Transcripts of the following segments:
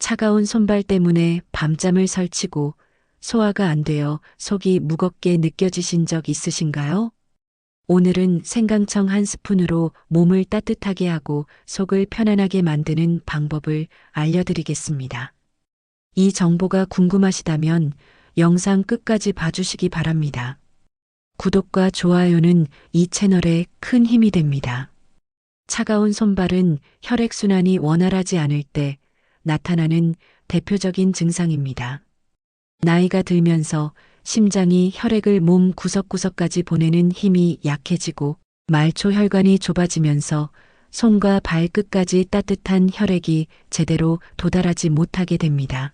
차가운 손발 때문에 밤잠을 설치고 소화가 안 되어 속이 무겁게 느껴지신 적 있으신가요? 오늘은 생강청 한 스푼으로 몸을 따뜻하게 하고 속을 편안하게 만드는 방법을 알려드리겠습니다. 이 정보가 궁금하시다면 영상 끝까지 봐주시기 바랍니다. 구독과 좋아요는 이 채널에 큰 힘이 됩니다. 차가운 손발은 혈액순환이 원활하지 않을 때 나타나는 대표적인 증상입니다. 나이가 들면서 심장이 혈액을 몸 구석구석까지 보내는 힘이 약해지고 말초 혈관이 좁아지면서 손과 발끝까지 따뜻한 혈액이 제대로 도달하지 못하게 됩니다.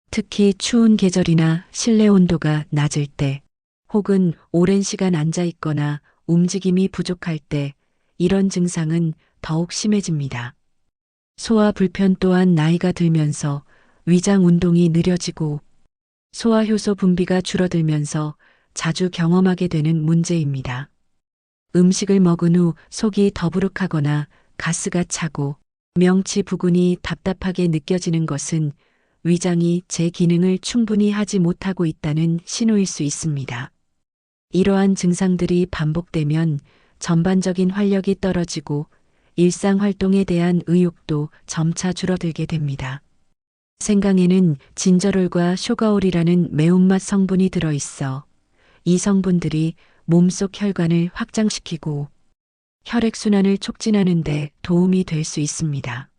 특히 추운 계절이나 실내 온도가 낮을 때 혹은 오랜 시간 앉아 있거나 움직임이 부족할 때 이런 증상은 더욱 심해집니다. 소화 불편 또한 나이가 들면서 위장 운동이 느려지고 소화효소 분비가 줄어들면서 자주 경험하게 되는 문제입니다. 음식을 먹은 후 속이 더부룩하거나 가스가 차고 명치 부근이 답답하게 느껴지는 것은 위장이 제 기능을 충분히 하지 못하고 있다는 신호일 수 있습니다. 이러한 증상들이 반복되면 전반적인 활력이 떨어지고 일상 활동에 대한 의욕도 점차 줄어들게 됩니다. 생강에는 진저롤과 쇼가올이라는 매운맛 성분이 들어있어 이 성분들이 몸속 혈관을 확장시키고 혈액순환을 촉진하는 데 도움이 될 수 있습니다.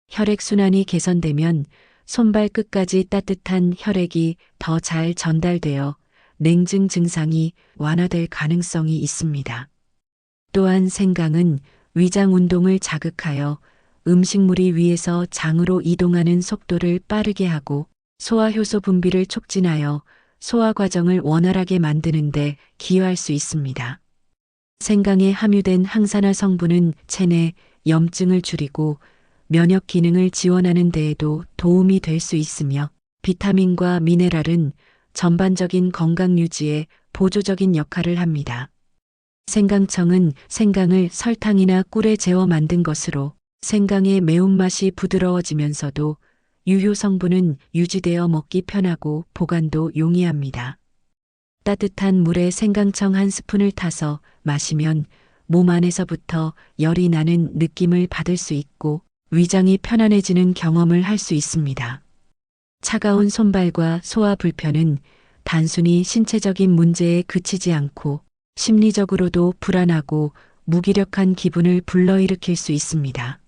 혈액순환이 개선되면 손발 끝까지 따뜻한 혈액이 더 잘 전달되어 냉증 증상이 완화될 가능성이 있습니다. 또한 생강은 위장 운동을 자극하여 음식물이 위에서 장으로 이동하는 속도를 빠르게 하고 소화효소 분비를 촉진하여 소화 과정을 원활하게 만드는 데 기여할 수 있습니다. 생강에 함유된 항산화 성분은 체내 염증을 줄이고 면역 기능을 지원하는 데에도 도움이 될 수 있으며 비타민과 미네랄은 전반적인 건강 유지에 보조적인 역할을 합니다. 생강청은 생강을 설탕이나 꿀에 재워 만든 것으로 생강의 매운맛이 부드러워지면서도 유효 성분은 유지되어 먹기 편하고 보관도 용이합니다. 따뜻한 물에 생강청 한 스푼을 타서 마시면 몸 안에서부터 열이 나는 느낌을 받을 수 있고 위장이 편안해지는 경험을 할 수 있습니다. 차가운 손발과 소화 불편은 단순히 신체적인 문제에 그치지 않고 심리적으로도 불안하고 무기력한 기분을 불러일으킬 수 있습니다.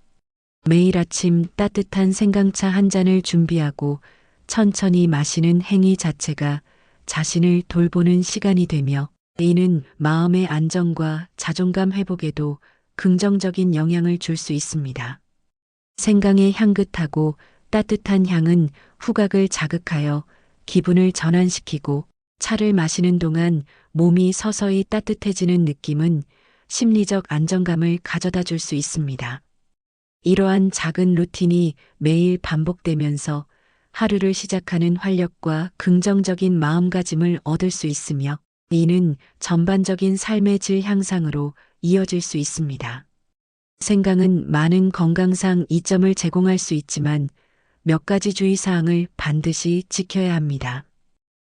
매일 아침 따뜻한 생강차 한 잔을 준비하고 천천히 마시는 행위 자체가 자신을 돌보는 시간이 되며 이는 마음의 안정과 자존감 회복에도 긍정적인 영향을 줄 수 있습니다. 생강의 향긋하고 따뜻한 향은 후각을 자극하여 기분을 전환시키고 차를 마시는 동안 몸이 서서히 따뜻해지는 느낌은 심리적 안정감을 가져다 줄 수 있습니다. 이러한 작은 루틴이 매일 반복되면서 하루를 시작하는 활력과 긍정적인 마음가짐을 얻을 수 있으며 이는 전반적인 삶의 질 향상으로 이어질 수 있습니다. 생강은 많은 건강상 이점을 제공할 수 있지만 몇 가지 주의사항을 반드시 지켜야 합니다.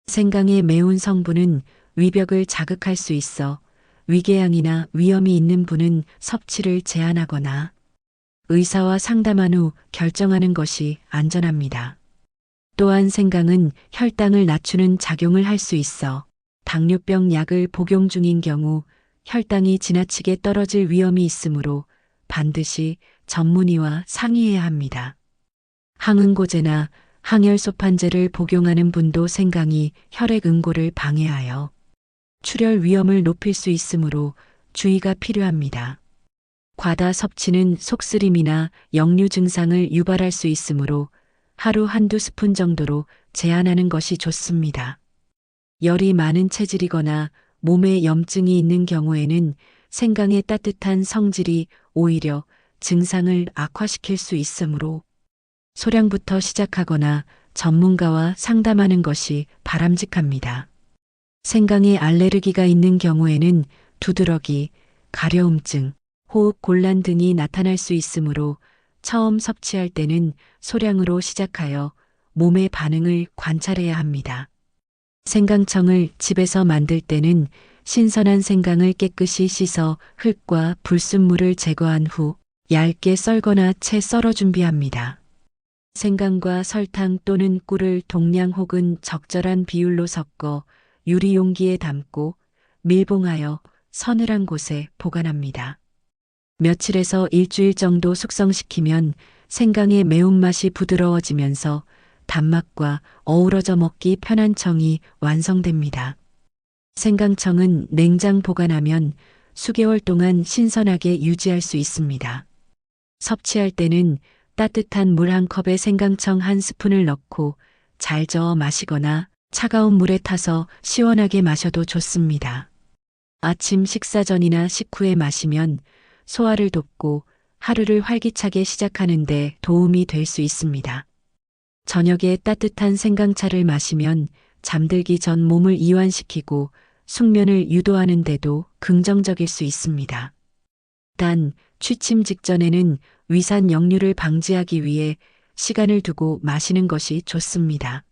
생강의 매운 성분은 위벽을 자극할 수 있어 위궤양이나 위염이 있는 분은 섭취를 제한하거나 의사와 상담한 후 결정하는 것이 안전합니다. 또한 생강은 혈당을 낮추는 작용을 할 수 있어 당뇨병 약을 복용 중인 경우 혈당이 지나치게 떨어질 위험이 있으므로 반드시 전문의와 상의해야 합니다. 항응고제나 항열소판제를 복용하는 분도 생강이 혈액 응고를 방해하여 출혈 위험을 높일 수 있으므로 주의가 필요합니다. 과다 섭취는 속쓰림이나 역류 증상을 유발할 수 있으므로 하루 한두 스푼 정도로 제한하는 것이 좋습니다. 열이 많은 체질이거나 몸에 염증이 있는 경우에는 생강의 따뜻한 성질이 오히려 증상을 악화시킬 수 있으므로 소량부터 시작하거나 전문가와 상담하는 것이 바람직합니다. 생강에 알레르기가 있는 경우에는 두드러기, 가려움증, 호흡 곤란 등이 나타날 수 있으므로 처음 섭취할 때는 소량으로 시작하여 몸의 반응을 관찰해야 합니다. 생강청을 집에서 만들 때는 신선한 생강을 깨끗이 씻어 흙과 불순물을 제거한 후 얇게 썰거나 채 썰어 준비합니다. 생강과 설탕 또는 꿀을 동량 혹은 적절한 비율로 섞어 유리 용기에 담고 밀봉하여 서늘한 곳에 보관합니다. 며칠에서 일주일 정도 숙성시키면 생강의 매운맛이 부드러워지면서 단맛과 어우러져 먹기 편한 청이 완성됩니다. 생강청은 냉장 보관하면 수개월 동안 신선하게 유지할 수 있습니다. 섭취할 때는 따뜻한 물 한 컵에 생강청 한 스푼을 넣고 잘 저어 마시거나 차가운 물에 타서 시원하게 마셔도 좋습니다. 아침 식사 전이나 식후에 마시면 소화를 돕고 하루를 활기차게 시작하는 데 도움이 될 수 있습니다. 저녁에 따뜻한 생강차를 마시면 잠들기 전 몸을 이완시키고 숙면을 유도하는 데도 긍정적일 수 있습니다. 단, 취침 직전에는 위산 역류를 방지하기 위해 시간을 두고 마시는 것이 좋습니다.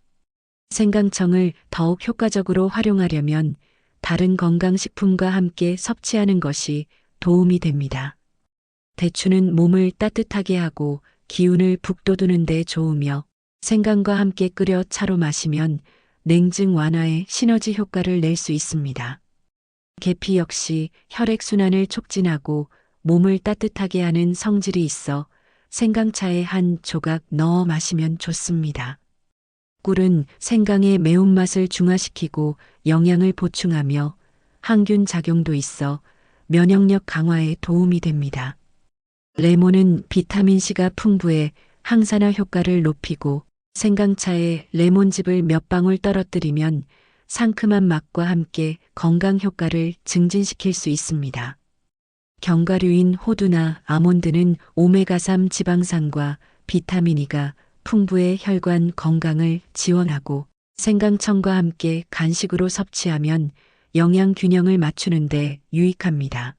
생강청을 더욱 효과적으로 활용하려면 다른 건강식품과 함께 섭취하는 것이 도움이 됩니다. 대추는 몸을 따뜻하게 하고 기운을 북돋우는 데 좋으며 생강과 함께 끓여 차로 마시면 냉증 완화에 시너지 효과를 낼 수 있습니다. 계피 역시 혈액순환을 촉진하고 몸을 따뜻하게 하는 성질이 있어 생강차에 한 조각 넣어 마시면 좋습니다. 꿀은 생강의 매운맛을 중화시키고 영양을 보충하며 항균 작용도 있어 면역력 강화에 도움이 됩니다. 레몬은 비타민C가 풍부해 항산화 효과를 높이고 생강차에 레몬즙을 몇 방울 떨어뜨리면 상큼한 맛과 함께 건강 효과를 증진시킬 수 있습니다. 견과류인 호두나 아몬드는 오메가3 지방산과 비타민 E가 풍부해 혈관 건강을 지원하고 생강청과 함께 간식으로 섭취하면 영양 균형을 맞추는 데 유익합니다.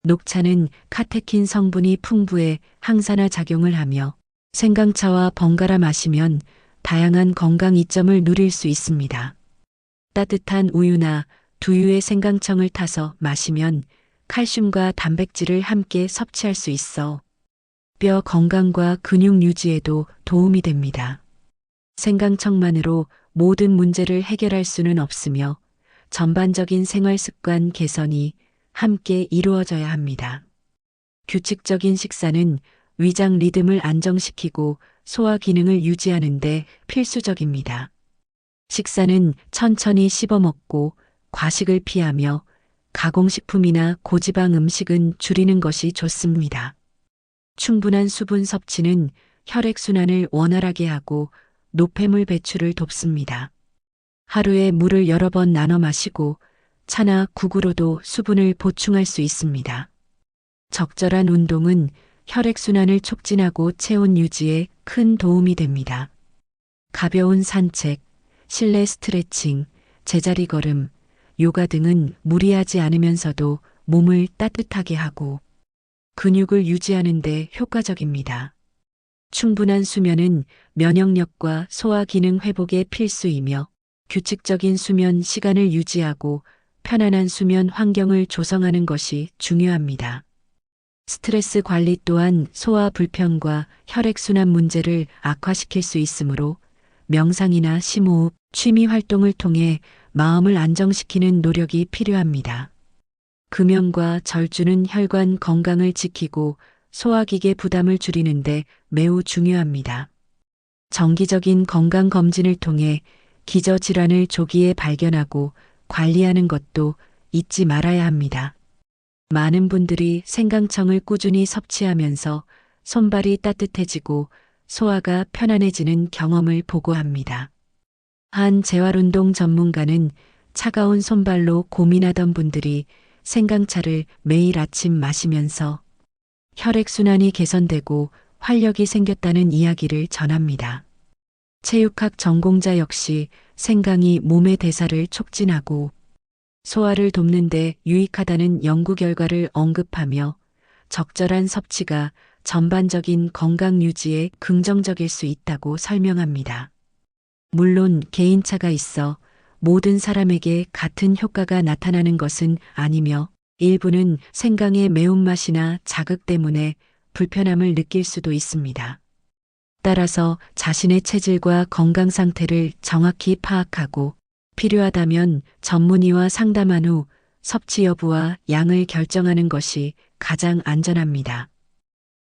녹차는 카테킨 성분이 풍부해 항산화 작용을 하며 생강차와 번갈아 마시면 다양한 건강 이점을 누릴 수 있습니다. 따뜻한 우유나 두유에 생강청을 타서 마시면 칼슘과 단백질을 함께 섭취할 수 있어 뼈 건강과 근육 유지에도 도움이 됩니다. 생강청만으로 모든 문제를 해결할 수는 없으며 전반적인 생활 습관 개선이 함께 이루어져야 합니다. 규칙적인 식사는 위장 리듬을 안정시키고 소화 기능을 유지하는 데 필수적입니다. 식사는 천천히 씹어 먹고 과식을 피하며 가공식품이나 고지방 음식은 줄이는 것이 좋습니다. 충분한 수분 섭취는 혈액순환을 원활하게 하고 노폐물 배출을 돕습니다. 하루에 물을 여러 번 나눠 마시고 차나 국으로도 수분을 보충할 수 있습니다. 적절한 운동은 혈액순환을 촉진하고 체온 유지에 큰 도움이 됩니다. 가벼운 산책, 실내 스트레칭, 제자리 걸음, 요가 등은 무리하지 않으면서도 몸을 따뜻하게 하고 근육을 유지하는 데 효과적입니다. 충분한 수면은 면역력과 소화 기능 회복에 필수이며 규칙적인 수면 시간을 유지하고 편안한 수면 환경을 조성하는 것이 중요합니다. 스트레스 관리 또한 소화 불편과 혈액순환 문제를 악화시킬 수 있으므로 명상이나 심호흡, 취미 활동을 통해 마음을 안정시키는 노력이 필요합니다. 금연과 절주는 혈관 건강을 지키고 소화기계 부담을 줄이는데 매우 중요합니다. 정기적인 건강검진을 통해 기저질환을 조기에 발견하고 관리하는 것도 잊지 말아야 합니다. 많은 분들이 생강청을 꾸준히 섭취하면서 손발이 따뜻해지고 소화가 편안해지는 경험을 보고합니다. 한 재활운동 전문가는 차가운 손발로 고민하던 분들이 생강차를 매일 아침 마시면서 혈액순환이 개선되고 활력이 생겼다는 이야기를 전합니다. 체육학 전공자 역시 생강이 몸의 대사를 촉진하고 소화를 돕는 데 유익하다는 연구 결과를 언급하며 적절한 섭취가 전반적인 건강 유지에 긍정적일 수 있다고 설명합니다. 물론 개인차가 있어 모든 사람에게 같은 효과가 나타나는 것은 아니며 일부는 생강의 매운맛이나 자극 때문에 불편함을 느낄 수도 있습니다. 따라서 자신의 체질과 건강 상태를 정확히 파악하고 필요하다면 전문의와 상담한 후 섭취 여부와 양을 결정하는 것이 가장 안전합니다.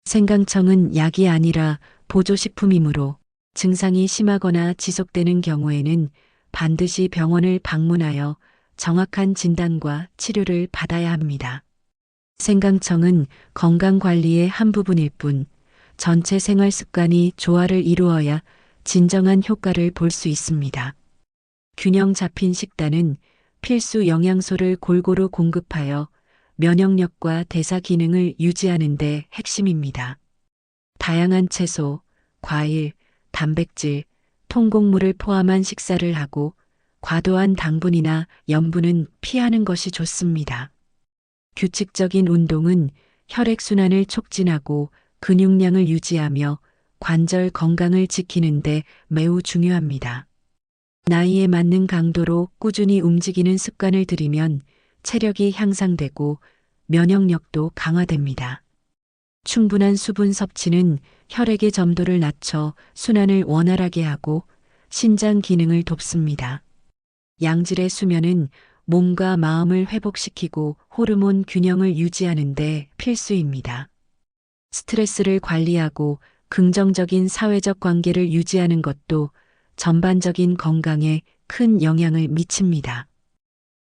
생강청은 약이 아니라 보조식품이므로 증상이 심하거나 지속되는 경우에는 반드시 병원을 방문하여 정확한 진단과 치료를 받아야 합니다. 생강청은 건강관리의 한 부분일 뿐 전체 생활 습관이 조화를 이루어야 진정한 효과를 볼 수 있습니다. 균형 잡힌 식단은 필수 영양소를 골고루 공급하여 면역력과 대사 기능을 유지하는 데 핵심입니다. 다양한 채소, 과일, 단백질, 통곡물을 포함한 식사를 하고 과도한 당분이나 염분은 피하는 것이 좋습니다. 규칙적인 운동은 혈액순환을 촉진하고 근육량을 유지하며 관절 건강을 지키는 데 매우 중요합니다. 나이에 맞는 강도로 꾸준히 움직이는 습관을 들이면 체력이 향상되고 면역력도 강화됩니다. 충분한 수분 섭취는 혈액의 점도를 낮춰 순환을 원활하게 하고 신장 기능을 돕습니다. 양질의 수면은 몸과 마음을 회복시키고 호르몬 균형을 유지하는 데 필수입니다. 스트레스를 관리하고 긍정적인 사회적 관계를 유지하는 것도 전반적인 건강에 큰 영향을 미칩니다.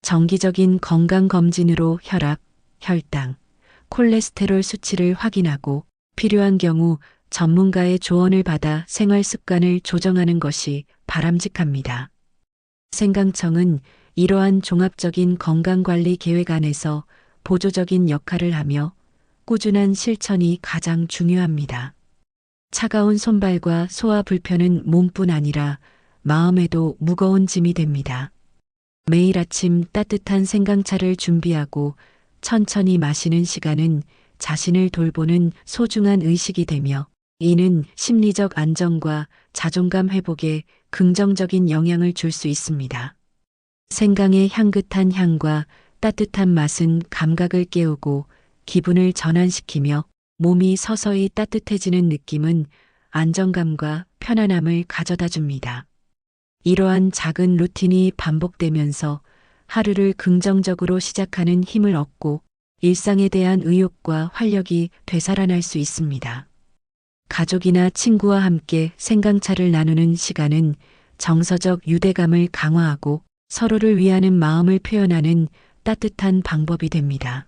정기적인 건강검진으로 혈압, 혈당, 콜레스테롤 수치를 확인하고 필요한 경우 전문가의 조언을 받아 생활 습관을 조정하는 것이 바람직합니다. 생강청은 이러한 종합적인 건강관리 계획 안에서 보조적인 역할을 하며 꾸준한 실천이 가장 중요합니다. 차가운 손발과 소화 불편은 몸뿐 아니라 마음에도 무거운 짐이 됩니다. 매일 아침 따뜻한 생강차를 준비하고 천천히 마시는 시간은 자신을 돌보는 소중한 의식이 되며 이는 심리적 안정과 자존감 회복에 긍정적인 영향을 줄 수 있습니다. 생강의 향긋한 향과 따뜻한 맛은 감각을 깨우고 기분을 전환시키며 몸이 서서히 따뜻해지는 느낌은 안정감과 편안함을 가져다 줍니다. 이러한 작은 루틴이 반복되면서 하루를 긍정적으로 시작하는 힘을 얻고 일상에 대한 의욕과 활력이 되살아날 수 있습니다. 가족이나 친구와 함께 생강차를 나누는 시간은 정서적 유대감을 강화하고 서로를 위하는 마음을 표현하는 따뜻한 방법이 됩니다.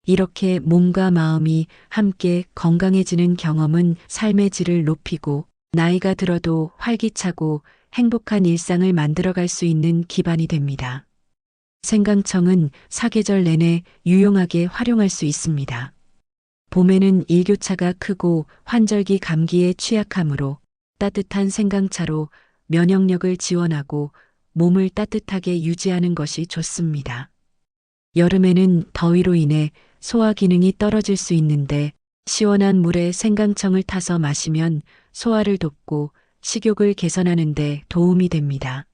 이렇게 몸과 마음이 함께 건강해지는 경험은 삶의 질을 높이고 나이가 들어도 활기차고 행복한 일상을 만들어갈 수 있는 기반이 됩니다. 생강청은 사계절 내내 유용하게 활용할 수 있습니다. 봄에는 일교차가 크고 환절기 감기에 취약하므로 따뜻한 생강차로 면역력을 지원하고 몸을 따뜻하게 유지하는 것이 좋습니다. 여름에는 더위로 인해 소화 기능이 떨어질 수 있는데 시원한 물에 생강청을 타서 마시면 소화를 돕고 식욕을 개선하는 데 도움이 됩니다.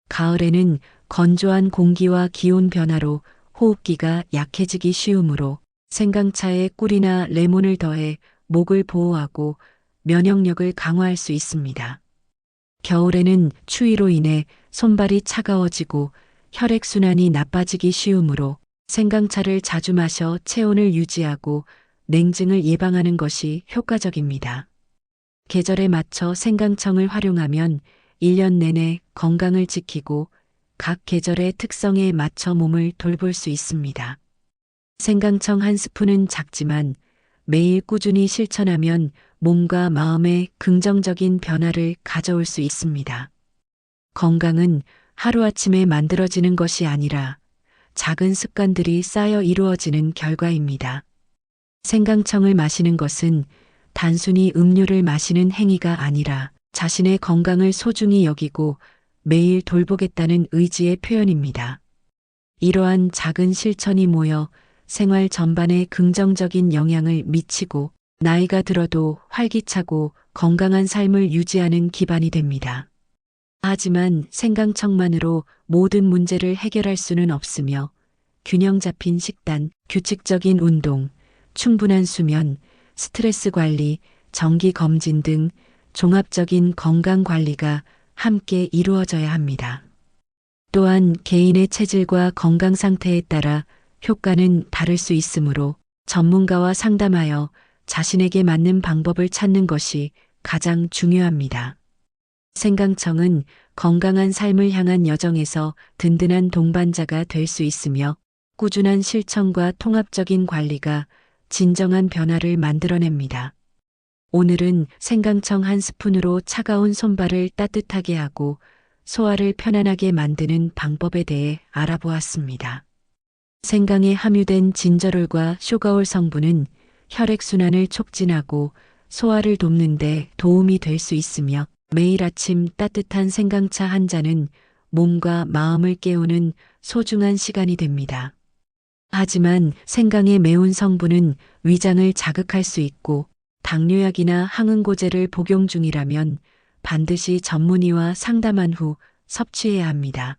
가을에는 건조한 공기와 기온 변화로 호흡기가 약해지기 쉬우므로 생강차에 꿀이나 레몬을 더해 목을 보호하고 면역력을 강화할 수 있습니다. 겨울에는 추위로 인해 손발이 차가워지고 혈액순환이 나빠지기 쉬우므로 생강차를 자주 마셔 체온을 유지하고 냉증을 예방하는 것이 효과적입니다. 계절에 맞춰 생강청을 활용하면 1년 내내 건강을 지키고 각 계절의 특성에 맞춰 몸을 돌볼 수 있습니다. 생강청 한 스푼은 작지만 매일 꾸준히 실천하면 몸과 마음에 긍정적인 변화를 가져올 수 있습니다. 건강은 하루아침에 만들어지는 것이 아니라 작은 습관들이 쌓여 이루어지는 결과입니다. 생강청을 마시는 것은 단순히 음료를 마시는 행위가 아니라 자신의 건강을 소중히 여기고 매일 돌보겠다는 의지의 표현입니다. 이러한 작은 실천이 모여 생활 전반에 긍정적인 영향을 미치고 나이가 들어도 활기차고 건강한 삶을 유지하는 기반이 됩니다. 하지만 생강청만으로 모든 문제를 해결할 수는 없으며 균형 잡힌 식단, 규칙적인 운동, 충분한 수면, 스트레스 관리, 정기 검진 등 종합적인 건강 관리가 함께 이루어져야 합니다. 또한 개인의 체질과 건강 상태에 따라 효과는 다를 수 있으므로 전문가와 상담하여 자신에게 맞는 방법을 찾는 것이 가장 중요합니다. 생강청은 건강한 삶을 향한 여정에서 든든한 동반자가 될 수 있으며 꾸준한 실천과 통합적인 관리가 진정한 변화를 만들어냅니다. 오늘은 생강청 한 스푼으로 차가운 손발을 따뜻하게 하고 소화를 편안하게 만드는 방법에 대해 알아보았습니다. 생강에 함유된 진저롤과 쇼가올 성분은 혈액순환을 촉진하고 소화를 돕는 데 도움이 될 수 있으며 매일 아침 따뜻한 생강차 한 잔은 몸과 마음을 깨우는 소중한 시간이 됩니다. 하지만 생강의 매운 성분은 위장을 자극할 수 있고 당뇨약이나 항응고제를 복용 중이라면 반드시 전문의와 상담한 후 섭취해야 합니다.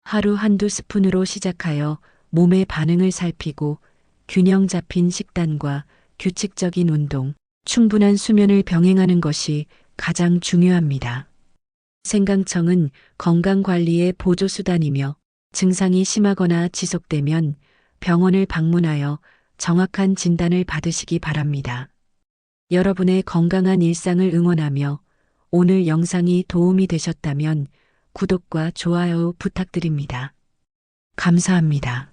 하루 한두 스푼으로 시작하여 몸의 반응을 살피고 균형 잡힌 식단과 규칙적인 운동, 충분한 수면을 병행하는 것이 가장 중요합니다. 생강청은 건강관리의 보조수단이며 증상이 심하거나 지속되면 병원을 방문하여 정확한 진단을 받으시기 바랍니다. 여러분의 건강한 일상을 응원하며 오늘 영상이 도움이 되셨다면 구독과 좋아요 부탁드립니다. 감사합니다.